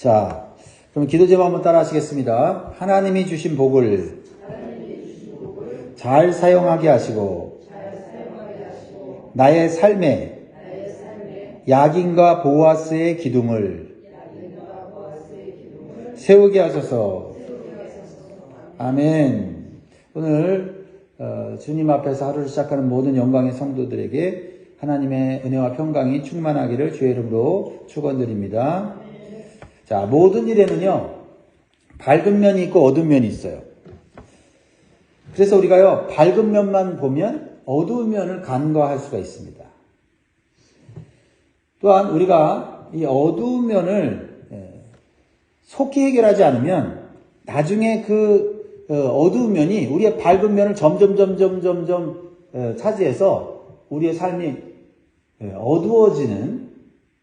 자, 그럼 기도 제목 한번 따라 하시겠습니다. 하나님이 주신 복을 잘 사용하게 하시고 나의 삶에 야긴과 보아스의 기둥을 세우게 하소서. 아멘. 오늘 주님 앞에서 하루를 시작하는 모든 영광의 성도들에게 하나님의 은혜와 평강이 충만하기를 주의 이름으로 축원드립니다. 자, 모든 일에는요, 밝은 면이 있고 어두운 면이 있어요. 그래서 우리가요, 밝은 면만 보면 어두운 면을 간과할 수가 있습니다. 또한 우리가 이 어두운 면을 속히 해결하지 않으면 나중에 그 어두운 면이 우리의 밝은 면을 점점 차지해서 우리의 삶이 어두워지는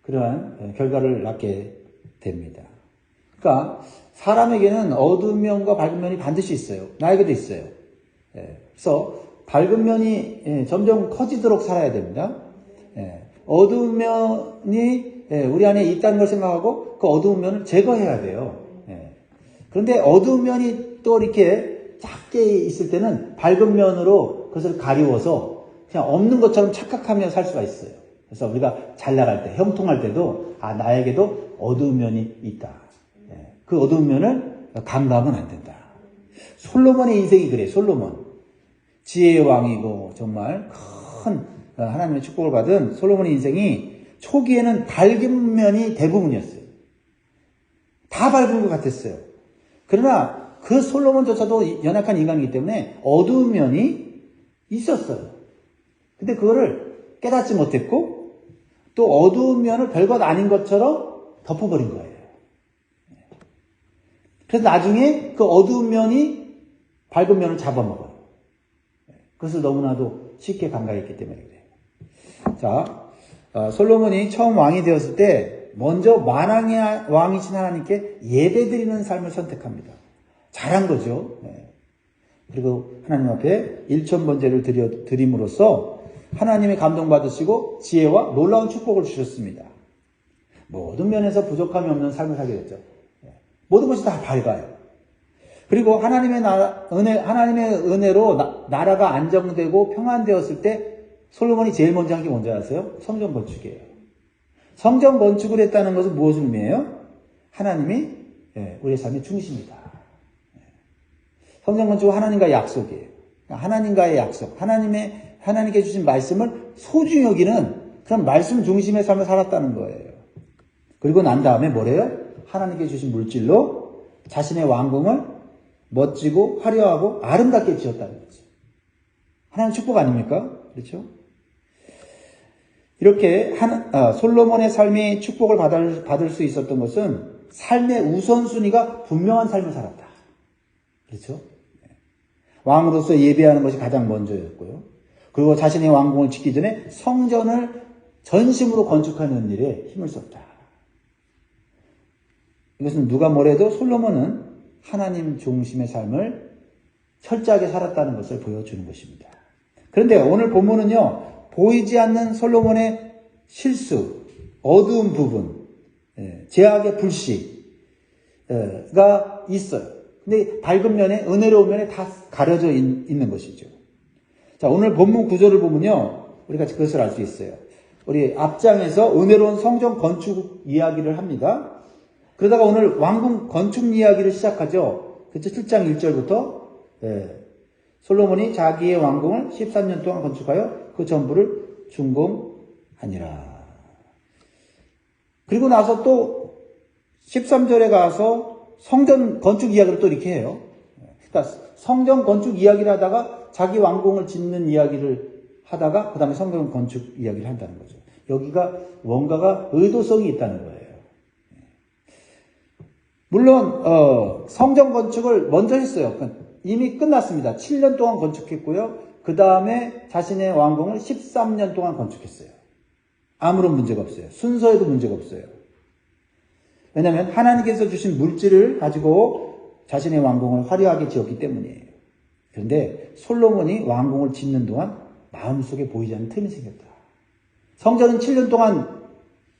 그러한 결과를 낳게 됩니다. 그러니까 사람에게는 어두운 면과 밝은 면이 반드시 있어요. 나에게도 있어요. 그래서 밝은 면이 점점 커지도록 살아야 됩니다. 어두운 면이 우리 안에 있다는 걸 생각하고 그 어두운 면을 제거해야 돼요. 그런데 어두운 면이 또 이렇게 작게 있을 때는 밝은 면으로 그것을 가리워서 그냥 없는 것처럼 착각하며 살 수가 있어요. 그래서 우리가 잘 나갈 때, 형통할 때도 나에게도 어두운 면이 있다. 그 어두운 면을 간과하면 안 된다. 솔로몬의 인생이 그래. 솔로몬. 지혜의 왕이고 정말 큰 하나님의 축복을 받은 솔로몬의 인생이 초기에는 밝은 면이 대부분이었어요. 다 밝은 것 같았어요. 그러나 그 솔로몬조차도 연약한 인간이기 때문에 어두운 면이 있었어요. 근데 그거를 깨닫지 못했고 또 어두운 면을 별것 아닌 것처럼 덮어버린 거예요. 그래서 나중에 그 어두운 면이 밝은 면을 잡아먹어요. 그것을 너무나도 쉽게 간과했기 때문에 그래요. 자, 솔로몬이 처음 왕이 되었을 때 먼저 만왕의 왕이신 하나님께 예배드리는 삶을 선택합니다. 잘한 거죠. 그리고 하나님 앞에 일천번제를 드림으로써 하나님의 감동받으시고 지혜와 놀라운 축복을 주셨습니다. 모든 면에서 부족함이 없는 삶을 살게 됐죠. 모든 것이 다 밝아요. 그리고 하나님의 은혜로 나라가 안정되고 평안되었을 때 솔로몬이 제일 먼저 한 게 뭔지 아세요? 성전 건축이에요. 성전 건축을 했다는 것은 무엇을 의미해요? 하나님이 우리의 삶의 중심이다. 성전 건축은 하나님과의 약속이에요. 하나님과의 약속, 하나님께 주신 말씀을 소중히 여기는 그런 말씀 중심의 삶을 살았다는 거예요. 그리고 난 다음에 뭐래요? 하나님께 주신 물질로 자신의 왕궁을 멋지고 화려하고 아름답게 지었다는 거죠. 하나님 축복 아닙니까? 그렇죠? 이렇게 솔로몬의 삶이 축복을 받을 수 있었던 것은 삶의 우선순위가 분명한 삶을 살았다. 그렇죠? 왕으로서 예배하는 것이 가장 먼저였고요. 그리고 자신의 왕궁을 짓기 전에 성전을 전심으로 건축하는 일에 힘을 썼다. 이것은 누가 뭐래도 솔로몬은 하나님 중심의 삶을 철저하게 살았다는 것을 보여주는 것입니다. 그런데 오늘 본문은요, 보이지 않는 솔로몬의 실수, 어두운 부분, 제약의 불씨가 있어요. 근데 밝은 면에, 은혜로운 면에 다 가려져 있는 것이죠. 자, 오늘 본문 구조를 보면요, 우리가 그것을 알 수 있어요. 우리 앞장에서 은혜로운 성전 건축 이야기를 합니다. 그러다가 오늘 왕궁 건축 이야기를 시작하죠. 그렇죠? 7장 1절부터 솔로몬이 자기의 왕궁을 13년 동안 건축하여 그 전부를 준공하니라. 그리고 나서 또 13절에 가서 성전 건축 이야기를 또 이렇게 해요. 그러니까 성전 건축 이야기를 하다가 자기 왕궁을 짓는 이야기를 하다가 그 다음에 성전 건축 이야기를 한다는 거죠. 여기가 뭔가가 의도성이 있다는 거예요. 물론 성전 건축을 먼저 했어요. 이미 끝났습니다. 7년 동안 건축했고요. 그 다음에 자신의 왕궁을 13년 동안 건축했어요. 아무런 문제가 없어요. 순서에도 문제가 없어요. 왜냐하면 하나님께서 주신 물질을 가지고 자신의 왕궁을 화려하게 지었기 때문이에요. 그런데 솔로몬이 왕궁을 짓는 동안 마음속에 보이지 않는 틈이 생겼다. 성전은 7년 동안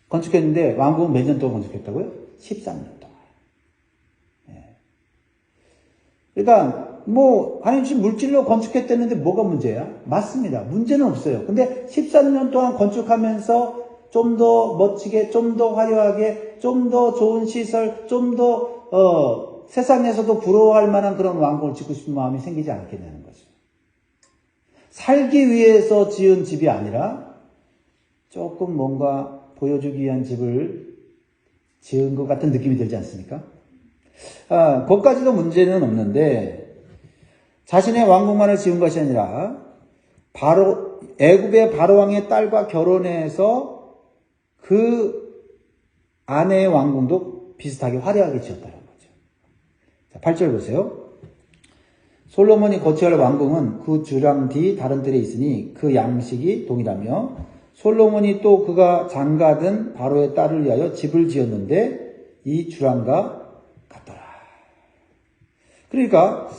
건축했는데 왕궁은 몇 년 동안 건축했다고요? 13년 동안. 그러니까 하나님 주신 물질로 건축했다는데 뭐가 문제야? 맞습니다. 문제는 없어요. 근데 13년 동안 건축하면서 좀 더 멋지게, 좀 더 화려하게, 좀 더 좋은 시설, 좀 더 세상에서도 부러워할 만한 그런 왕궁을 짓고 싶은 마음이 생기지 않겠냐는 거죠. 살기 위해서 지은 집이 아니라 조금 뭔가 보여주기 위한 집을 지은 것 같은 느낌이 들지 않습니까? 그것까지도 문제는 없는데 자신의 왕궁만을 지은 것이 아니라 애굽의 바로왕의 딸과 결혼해서 그 아내의 왕궁도 비슷하게 화려하게 지었다는 거죠. 자, 8절 보세요. 솔로몬이 거처할 왕궁은 그 주랑 뒤 다른 뜰에 있으니 그 양식이 동일하며 솔로몬이 또 그가 장가든 바로의 딸을 위하여 집을 지었는데 이 주랑과 같더라. 그러니까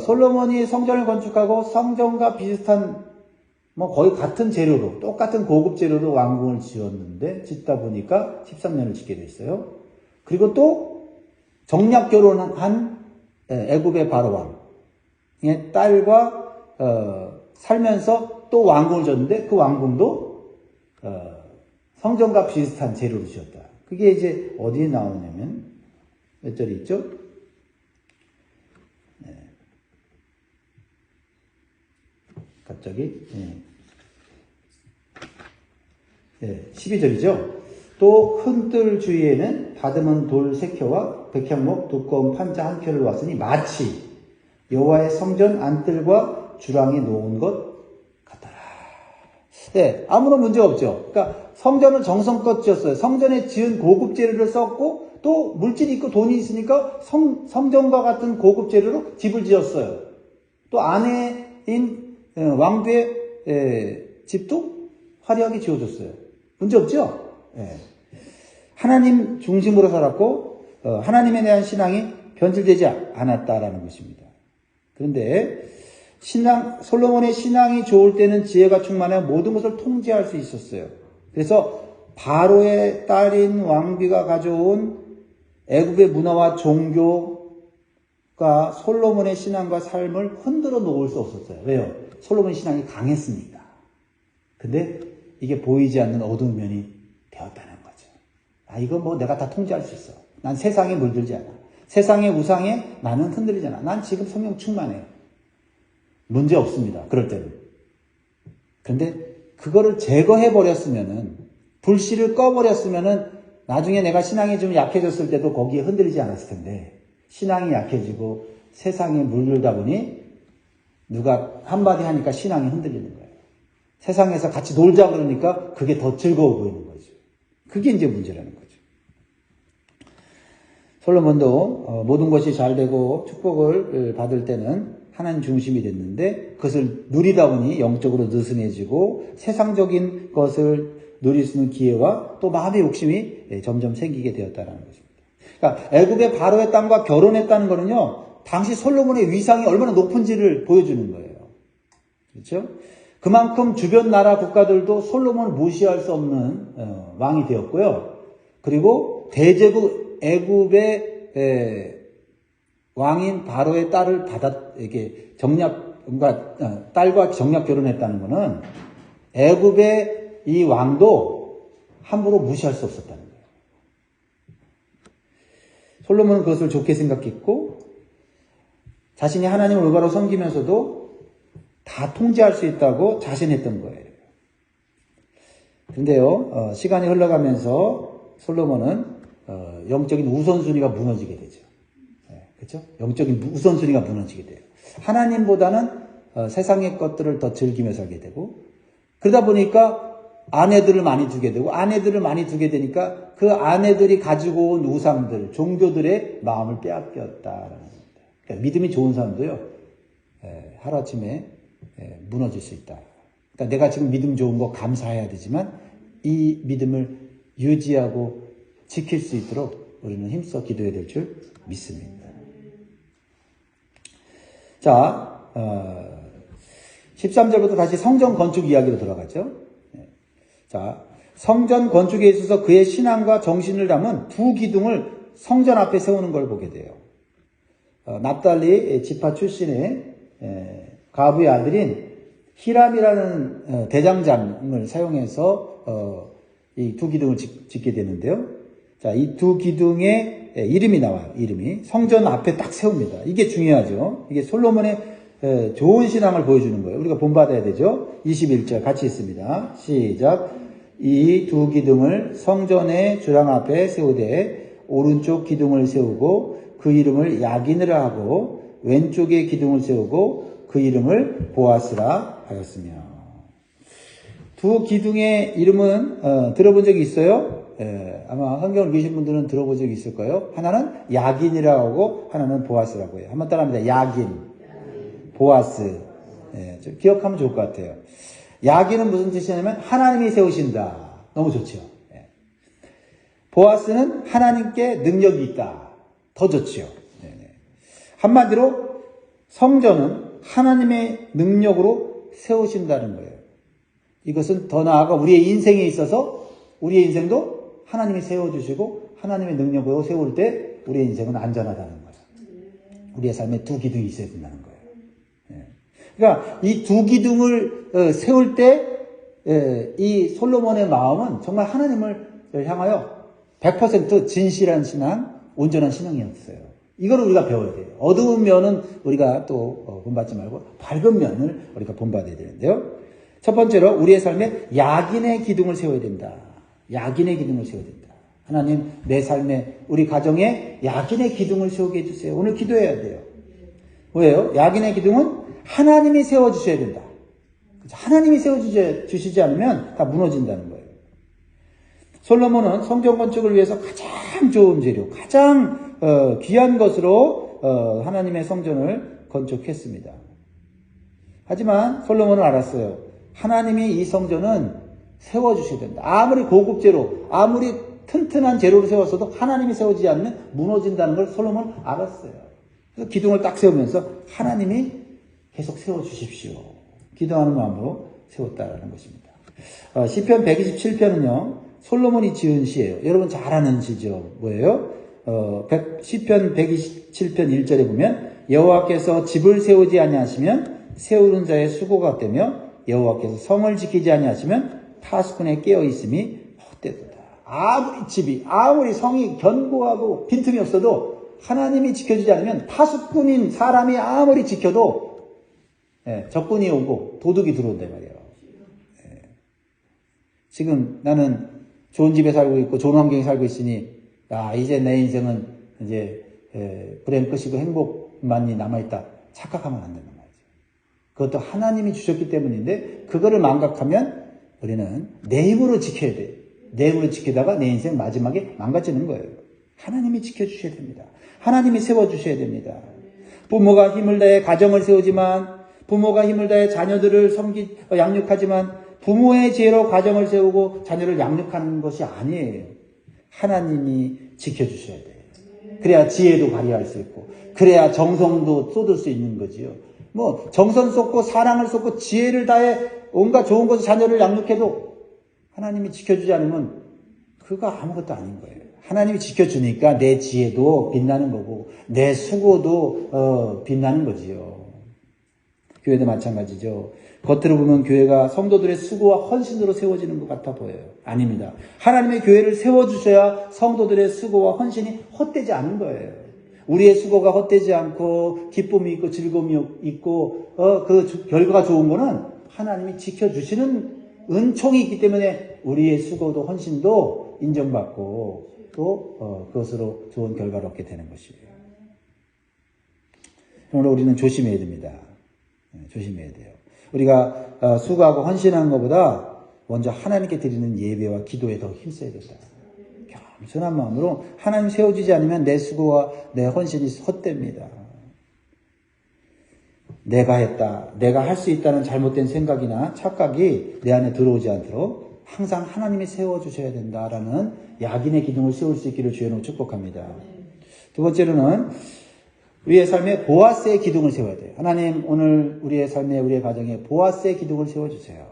솔로몬이 성전을 건축하고 성전과 비슷한 거의 같은 재료로 똑같은 고급 재료로 왕궁을 지었는데 짓다 보니까 13년을 짓게 됐어요. 그리고 또 정략 결혼한 애굽의 바로왕의 딸과 살면서 또 왕궁을 지었는데 그 왕궁도 성전과 비슷한 재료로 지었다. 그게 이제 어디에 나오냐면 몇 절이 있죠? 갑자기 12절이죠. 또 큰 뜰 주위에는 다듬은 돌 3켜와 백향목 두꺼운 판자 1켜를 놓았으니 마치 여호와의 성전 안뜰과 주랑이 놓은 것 같더라. 아무런 문제가 없죠. 그러니까 성전을 정성껏 지었어요. 성전에 지은 고급 재료를 썼고 또 물질이 있고 돈이 있으니까 성전과 같은 고급 재료로 집을 지었어요. 또 아내인 왕비의 집도 화려하게 지어줬어요. 문제 없죠? 하나님 중심으로 살았고 하나님에 대한 신앙이 변질되지 않았다라는 것입니다. 그런데 솔로몬의 신앙이 좋을 때는 지혜가 충만해 모든 것을 통제할 수 있었어요. 그래서 바로의 딸인 왕비가 가져온 애굽의 문화와 종교가 솔로몬의 신앙과 삶을 흔들어 놓을 수 없었어요. 왜요? 솔로몬의 신앙이 강했으니까. 근데 이게 보이지 않는 어두운 면이 되었다는 거죠. 이거 내가 다 통제할 수 있어. 난 세상에 물들지 않아. 세상의 우상에 나는 흔들리지 않아. 난 지금 성령 충만해요. 문제 없습니다. 그럴 때는. 그런데 그거를 제거해버렸으면은, 불씨를 꺼버렸으면은 나중에 내가 신앙이 좀 약해졌을 때도 거기에 흔들리지 않았을 텐데, 신앙이 약해지고 세상에 물들다 보니 누가 한마디 하니까 신앙이 흔들리는 거예요. 세상에서 같이 놀자 그러니까 그게 더 즐거워 보이는 거죠. 그게 이제 문제라는 거죠. 솔로몬도 모든 것이 잘 되고 축복을 받을 때는 하나님 중심이 됐는데 그것을 누리다 보니 영적으로 느슨해지고 세상적인 것을 누릴 수 있는 기회와 또 마음의 욕심이 점점 생기게 되었다는 것입니다. 그러니까 애굽의 바로의 땅과 결혼했다는 거는요, 당시 솔로몬의 위상이 얼마나 높은지를 보여주는 거예요. 그렇죠? 그만큼 주변 나라 국가들도 솔로몬을 무시할 수 없는 왕이 되었고요. 그리고 대제국 애굽의 왕인 바로의 딸을 이렇게 딸과 정략 결혼했다는 것은 애굽의 이 왕도 함부로 무시할 수 없었다는 거예요. 솔로몬은 그것을 좋게 생각했고 자신이 하나님을 올바로 섬기면서도 다 통제할 수 있다고 자신했던 거예요. 그런데요, 시간이 흘러가면서 솔로몬은 영적인 우선순위가 무너지게 되죠. 그렇죠? 영적인 우선순위가 무너지게 돼요. 하나님보다는 세상의 것들을 더 즐기며 살게 되고, 그러다 보니까 아내들을 많이 두게 되고, 아내들을 많이 두게 되니까 그 아내들이 가지고 온 우상들, 종교들의 마음을 빼앗겼다라는 겁니다. 그러니까 믿음이 좋은 사람도요, 하루아침에 무너질 수 있다. 그러니까 내가 지금 믿음 좋은 거 감사해야 되지만 이 믿음을 유지하고 지킬 수 있도록 우리는 힘써 기도해야 될 줄 믿습니다. 자, 13절부터 다시 성전 건축 이야기로 들어가죠. 자, 성전 건축에 있어서 그의 신앙과 정신을 담은 두 기둥을 성전 앞에 세우는 걸 보게 돼요. 납달리 지파 출신의 가부의 아들인 히람이라는 대장장을 사용해서 이 두 기둥을 짓게 되는데요. 자, 이 두 기둥의 이름이 나와요. 이름이 성전 앞에 딱 세웁니다. 이게 중요하죠. 이게 솔로몬의 좋은 신앙을 보여주는 거예요. 우리가 본받아야 되죠. 21절 같이 있습니다. 시작. 이 두 기둥을 성전의 주랑 앞에 세우되 오른쪽 기둥을 세우고 그 이름을 야긴이라 하고 왼쪽의 기둥을 세우고 그 이름을 보아스라 하였으며. 두 기둥의 이름은 들어본 적이 있어요? 아마 성경을 읽으신 분들은 들어본 적이 있을 거예요. 하나는 야긴이라고 하고 하나는 보아스라고 해요. 한번 따라합니다. 야긴, 보아스. 좀 기억하면 좋을 것 같아요. 야긴은 무슨 뜻이냐면 하나님이 세우신다. 너무 좋죠. 보아스는 하나님께 능력이 있다. 더 좋죠. 한마디로 성전은 하나님의 능력으로 세우신다는 거예요. 이것은 더 나아가 우리의 인생에 있어서 우리의 인생도 하나님이 세워주시고 하나님의 능력으로 세울 때 우리의 인생은 안전하다는 거예요. 우리의 삶에 두 기둥이 있어야 된다는 거예요. 그러니까 이 두 기둥을 세울 때 이 솔로몬의 마음은 정말 하나님을 향하여 100% 진실한 신앙, 온전한 신앙이었어요. 이걸 우리가 배워야 돼요. 어두운 면은 우리가 또 본받지 말고 밝은 면을 우리가 본받아야 되는데요. 첫 번째로 우리의 삶에 야긴의 기둥을 세워야 된다. 야긴의 기둥을 세워야 된다. 하나님, 내 삶에 우리 가정에 야긴의 기둥을 세우게 해주세요. 오늘 기도해야 돼요. 왜요? 야긴의 기둥은 하나님이 세워주셔야 된다. 하나님이 세워주시지 않으면 다 무너진다는 거예요. 솔로몬은 성전 건축을 위해서 가장 좋은 재료, 가장 귀한 것으로 하나님의 성전을 건축했습니다. 하지만 솔로몬은 알았어요. 하나님이 이 성전은 세워주셔야 된다. 아무리 고급 재료, 아무리 튼튼한 재료를 세웠어도 하나님이 세워지지 않으면 무너진다는 걸 솔로몬은 알았어요. 그래서 기둥을 딱 세우면서 하나님이 계속 세워주십시오. 기도하는 마음으로 세웠다라는 것입니다. 시편 127편은요. 솔로몬이 지은 시예요. 여러분 잘 아는 시죠. 뭐예요? 시편 127편 1절에 보면 여호와께서 집을 세우지 아니하시면 세우는 자의 수고가 되며 여호와께서 성을 지키지 아니하시면 파수꾼의 깨어 있음이 헛되도다. 아무리 집이 아무리 성이 견고하고 빈틈이 없어도 하나님이 지켜주지 않으면 파수꾼인 사람이 아무리 지켜도 적군이 오고 도둑이 들어온단 말이에요. 지금 나는 좋은 집에 살고 있고 좋은 환경에 살고 있으니 이제 내 인생은 이제 불행 끝이고 행복만이 남아있다 착각하면 안 된단 말이죠. 그것도 하나님이 주셨기 때문인데 그거를 망각하면 우리는 내 힘으로 지켜야 돼. 내 힘으로 지키다가 내 인생 마지막에 망가지는 거예요. 하나님이 지켜주셔야 됩니다. 하나님이 세워주셔야 됩니다. 부모가 힘을 다해 가정을 세우지만 부모가 힘을 다해 자녀들을 양육하지만 부모의 지혜로 가정을 세우고 자녀를 양육하는 것이 아니에요. 하나님이 지켜주셔야 돼요. 그래야 지혜도 발휘할 수 있고 그래야 정성도 쏟을 수 있는 거지요. 뭐 정성 쏟고 사랑을 쏟고 지혜를 다해 온갖 좋은 것을 자녀를 양육해도 하나님이 지켜주지 않으면 그거 아무것도 아닌 거예요. 하나님이 지켜주니까 내 지혜도 빛나는 거고 내 수고도 빛나는 거지요. 교회도 마찬가지죠. 겉으로 보면 교회가 성도들의 수고와 헌신으로 세워지는 것 같아 보여요. 아닙니다. 하나님의 교회를 세워주셔야 성도들의 수고와 헌신이 헛되지 않는 거예요. 우리의 수고가 헛되지 않고 기쁨이 있고 즐거움이 있고 그 결과가 좋은 거는 하나님이 지켜주시는 은총이 있기 때문에 우리의 수고도 헌신도 인정받고 또 그것으로 좋은 결과를 얻게 되는 것이에요. 오늘 우리는 조심해야 됩니다. 조심해야 돼요. 우리가 수고하고 헌신하는 것보다 먼저 하나님께 드리는 예배와 기도에 더 힘써야 된다. 겸손한 마음으로 하나님 세워주지 않으면 내 수고와 내 헌신이 헛됩니다. 내가 했다, 내가 할 수 있다는 잘못된 생각이나 착각이 내 안에 들어오지 않도록 항상 하나님이 세워주셔야 된다라는 야긴의 기둥을 세울 수 있기를 주의 이름으로 축복합니다. 두 번째로는 우리의 삶에 보아스의 기둥을 세워야 돼요. 하나님, 오늘 우리의 삶에, 우리의 가정에 보아스의 기둥을 세워주세요.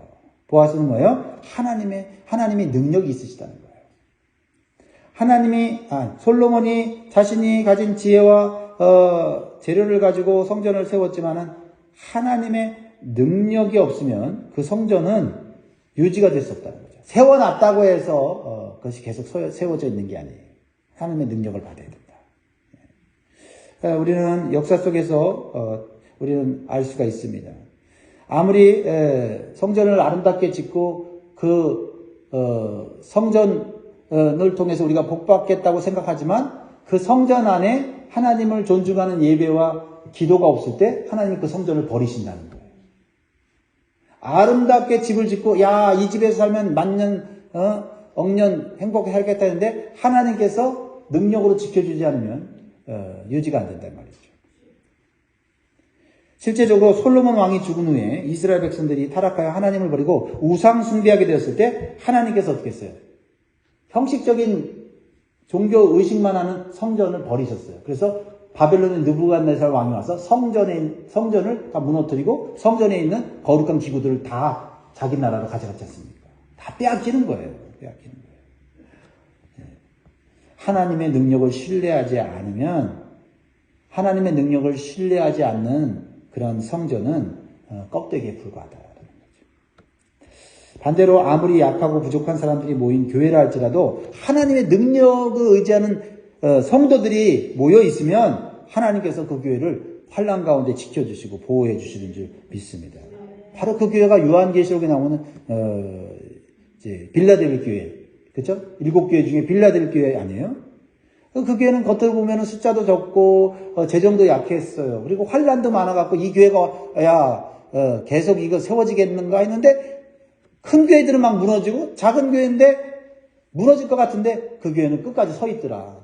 보아스는 뭐예요? 하나님이 능력이 있으시다는 거예요. 솔로몬이 자신이 가진 지혜와 재료를 가지고 성전을 세웠지만은 하나님의 능력이 없으면 그 성전은 유지가 될 수 없다는 거죠. 세워놨다고 해서 그것이 계속 세워져 있는 게 아니에요. 하나님의 능력을 받아야 된다. 우리는 역사 속에서 우리는 알 수가 있습니다. 아무리 성전을 아름답게 짓고 그 성전을 통해서 우리가 복받겠다고 생각하지만 그 성전 안에 하나님을 존중하는 예배와 기도가 없을 때 하나님이 그 성전을 버리신다는 거예요. 아름답게 집을 짓고 이 집에서 살면 만년 억년 행복하게 살겠다 했는데 하나님께서 능력으로 지켜주지 않으면 유지가 안 된단 말이죠. 실제적으로 솔로몬 왕이 죽은 후에 이스라엘 백성들이 타락하여 하나님을 버리고 우상 숭배하게 되었을 때 하나님께서 어떻게 했어요? 형식적인 종교 의식만 하는 성전을 버리셨어요. 그래서 바벨론의 느부갓네살 왕이 와서 성전을 다 무너뜨리고 성전에 있는 거룩한 기구들을 다 자기 나라로 가져갔지 않습니까? 다 빼앗기는 거예요. 하나님의 능력을 신뢰하지 않으면 하나님의 능력을 신뢰하지 않는 그런 성전은 껍데기에 불과하다는 거죠. 반대로 아무리 약하고 부족한 사람들이 모인 교회라 할지라도 하나님의 능력을 의지하는 성도들이 모여 있으면 하나님께서 그 교회를 환난 가운데 지켜주시고 보호해 주시는 줄 믿습니다. 바로 그 교회가 요한계시록에 나오는 이제 빌라델 교회, 그렇죠? 7교회 중에 빌라델 교회 아니에요? 그 교회는 겉으로 보면 숫자도 적고 재정도 약했어요. 그리고 환난도 많아갖고 이 교회가 계속 이거 세워지겠는가 했는데 큰 교회들은 막 무너지고 작은 교회인데 무너질 것 같은데 그 교회는 끝까지 서 있더라.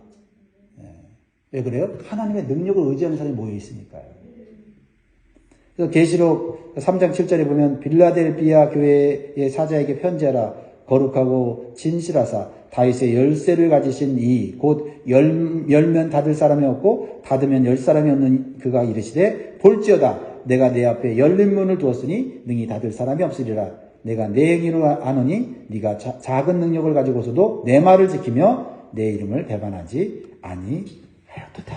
왜 그래요? 하나님의 능력을 의지하는 사람이 모여 있으니까요. 그래서 계시록 3장 7절에 보면 빌라델비아 교회의 사자에게 편지하라. 거룩하고 진실하사 다윗의 열쇠를 가지신 이 곧 열면 닫을 사람이 없고 닫으면 열 사람이 없는 그가 이르시되 볼지어다 내가 내 앞에 열린 문을 두었으니 능히 닫을 사람이 없으리라. 내가 내 행위로 아노니 네가 작은 능력을 가지고서도 내 말을 지키며 내 이름을 배반하지 아니하였도다.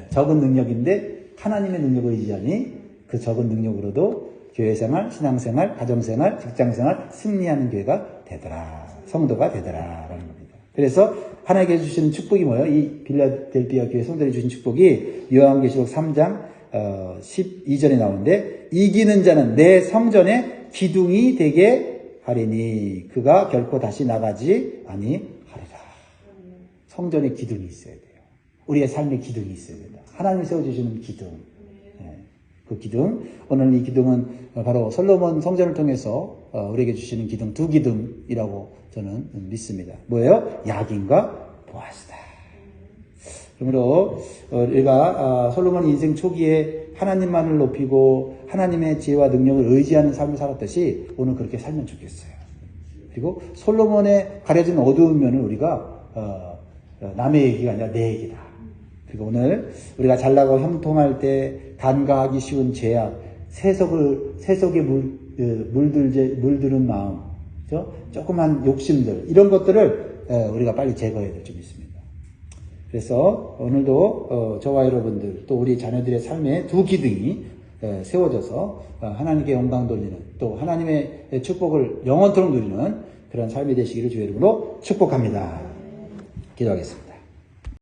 적은 능력인데 하나님의 능력을 의지하니 그 적은 능력으로도 교회생활, 신앙생활, 가정생활, 직장생활 승리하는 교회가 되더라. 성도가 되더라. 라는 겁니다. 그래서 하나님께서 주시는 축복이 뭐예요? 이 빌라델비아 교회 성도들이 주신 축복이 요한계시록 3장 12절에 나오는데 이기는 자는 내 성전의 기둥이 되게 하리니 그가 결코 다시 나가지 아니하리라. 성전에 기둥이 있어야 돼요. 우리의 삶에 기둥이 있어야 된다. 하나님이 세워주시는 기둥. 그 기둥, 오늘 이 기둥은 바로 솔로몬 성전을 통해서 우리에게 주시는 기둥, 두 기둥이라고 저는 믿습니다. 뭐예요? 야긴과 보아스다. 그러므로 우리가 솔로몬 인생 초기에 하나님만을 높이고 하나님의 지혜와 능력을 의지하는 삶을 살았듯이 오늘 그렇게 살면 좋겠어요. 그리고 솔로몬의 가려진 어두운 면을 우리가 남의 얘기가 아니라 내 얘기다. 그리고 오늘 우리가 잘나고 형통할 때 간과하기 쉬운 죄악, 세속에 물드는 마음, 그렇죠? 조그만 욕심들 이런 것들을 우리가 빨리 제거해야 될 줄 믿습니다. 그래서 오늘도 저와 여러분들 또 우리 자녀들의 삶에 두 기둥이 세워져서 하나님께 영광 돌리는 또 하나님의 축복을 영원토록 누리는 그런 삶이 되시기를 주의 이름으로 축복합니다. 기도하겠습니다.